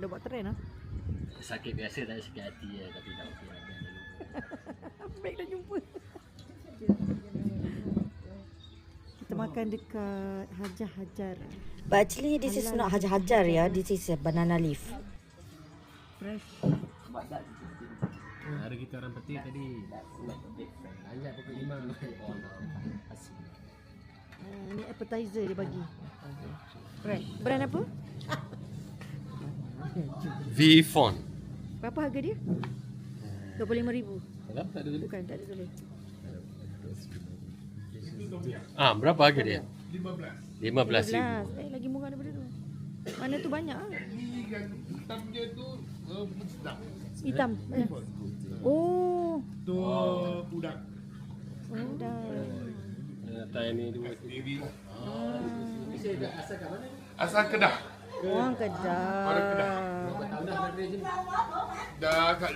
dah buat trend lah. Sakit biasa tak sakit hati ya, tapi tak okey lah. Baik dah jumpa. Kita makan dekat Hajar Hajar. But actually this is not Hajar Hajar ya. This is a banana leaf. Fresh. Hari kita orang peti tadi banyak pukul 5. Ni appetizer dia bagi. Brand apa? V-Font. Berapa harga dia? 25,000. Kalau tak ada tulis. Bukan, tak ada tulis. Berapa harga dia? 15,000. Lagi murah daripada tu. Mana tu banyak ah. Yang hitam dia tu sedap. Hitam. Oh. Tu udang. Dah. Tak ini dua. Asal kat mana? Asal Kedah. Orang Kedah. Orang Kedah. Berapa tahun dah ada je? Dah kat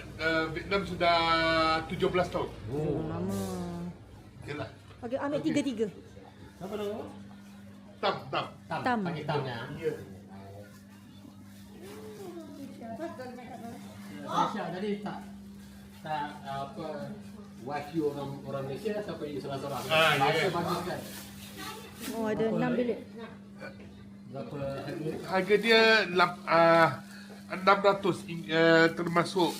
Vietnam sudah 17 tahun. Oh, lama. Yalah. Okey, ambil 3-3. Apa nama? Tam. Tam. Panggil tamnya. Ya. Aisyah tadi tak apa wife you orang Malaysia sampai you seorang-seorang. Ya. Bahasa bagus kan? Oh, ada 6 bilik. Berapa harga? Harga dia 600 termasuk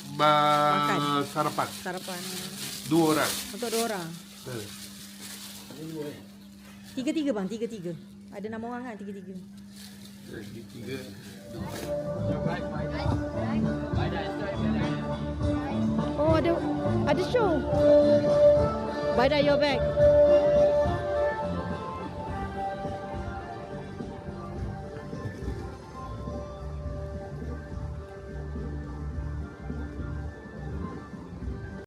sarapan. Sarapan. 2 orang. Untuk 2 orang. 3-3 bang, 3-3. Ada 6 orang kan, 3-3. Jadi 3. Oh, ada show. Baida your bag.